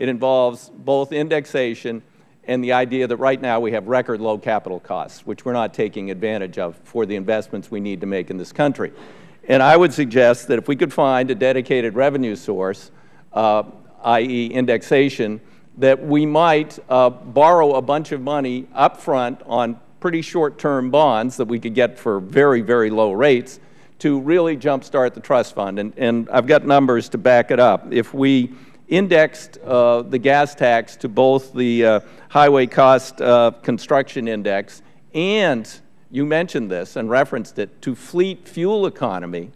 It involves both indexation and the idea that right now we have record low capital costs, which we're not taking advantage of for the investments we need to make in this country. And I would suggest that if we could find a dedicated revenue source, i.e. indexation, that we might borrow a bunch of money up front on pretty short-term bonds that we could get for very, very low rates to really jumpstart the trust fund. And I've got numbers to back it up. If we indexed the gas tax to both the highway cost construction index and, you mentioned this and referenced it, to fleet fuel economy,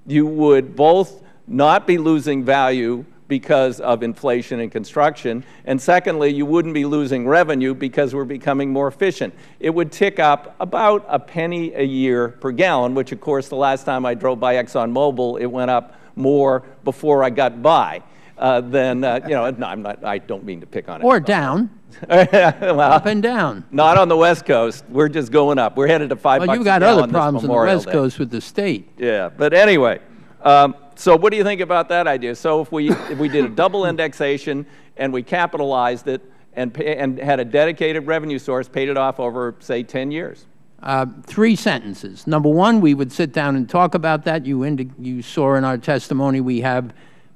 you would both not be losing value because of inflation in construction, and secondly, you wouldn't be losing revenue because we're becoming more efficient. It would tick up about a penny a year per gallon, which of course the last time I drove by ExxonMobil, it went up more before I got by. Then, you know, no, I don't mean to pick on it. Or down. Well, up and down. Not on the West Coast. We're just going up. We're headed to $5 a gallon. Well, you've got other problems on the West Coast with the state. Yeah, but anyway, so what do you think about that idea? So if we did a double indexation and we capitalized it and had a dedicated revenue source, paid it off over, say, 10 years? 3 sentences. Number one, we would sit down and talk about that. You saw in our testimony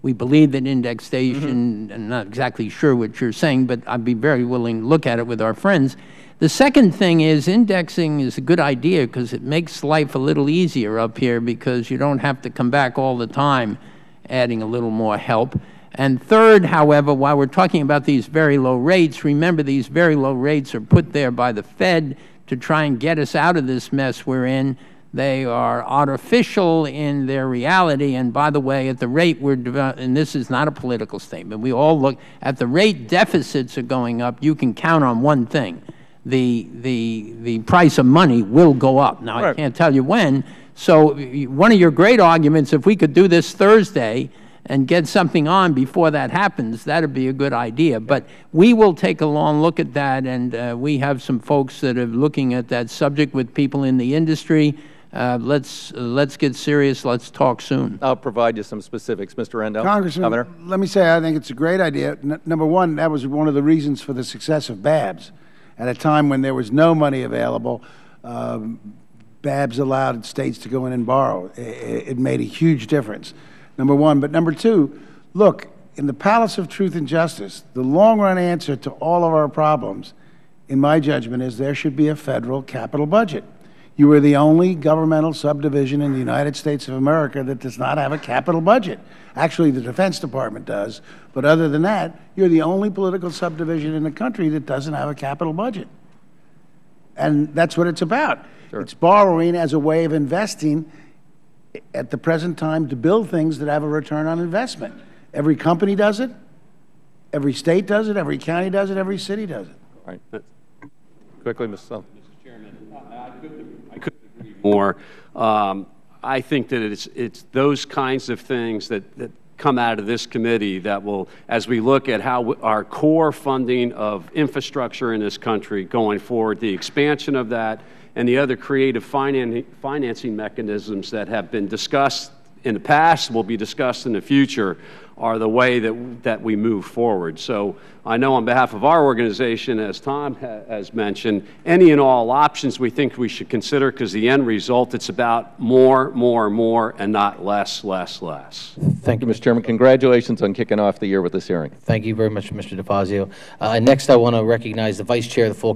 we believe that indexation, and not exactly sure what you're saying, but I'd be very willing to look at it with our friends. The second thing is indexing is a good idea because it makes life a little easier up here because you don't have to come back all the time adding a little more help. And third, however, while we're talking about these very low rates, remember these very low rates are put there by the Fed to try and get us out of this mess we're in. They are artificial in their reality, and by the way, at the rate we're and this is not a political statement, we all look at the rate deficits are going up, you can count on one thing. The price of money will go up. Now, right. I can't tell you when. So one of your great arguments, if we could do this Thursday and get something on before that happens, that would be a good idea. But we will take a long look at that, and we have some folks that are looking at that subject with people in the industry. Let's get serious. Let's talk soon. I'll provide you some specifics. Mr. Rendell. Congressman, Governor. Let me say I think it's a great idea. Number one, that was one of the reasons for the success of BABS. At a time when there was no money available, BABS allowed states to go in and borrow. It made a huge difference, number one. But number two, look, in the Palace of Truth and Justice, the long-run answer to all of our problems, in my judgment, is there should be a federal capital budget. You are the only governmental subdivision in the United States of America that does not have a capital budget. Actually, the Defense Department does, but other than that, you're the only political subdivision in the country that doesn't have a capital budget. And that's what it's about. Sure. It's borrowing as a way of investing at the present time to build things that have a return on investment. Every company does it, every state does it, every county does it, every city does it. All right. Quickly, Mr. Sullivan. I couldn't agree more. I think that it's those kinds of things that come out of this committee that will, as we look at how our core funding of infrastructure in this country going forward, the expansion of that, and the other creative financing mechanisms that have been discussed in the past, will be discussed in the future, are the way that we move forward. So I know on behalf of our organization, as Tom has mentioned, any and all options we think we should consider, because the end result, it's about more, and not less. Thank you, Mr. Chairman. Congratulations on kicking off the year with this hearing. Thank you very much, Mr. DeFazio. Next, I want to recognize the Vice Chair of the full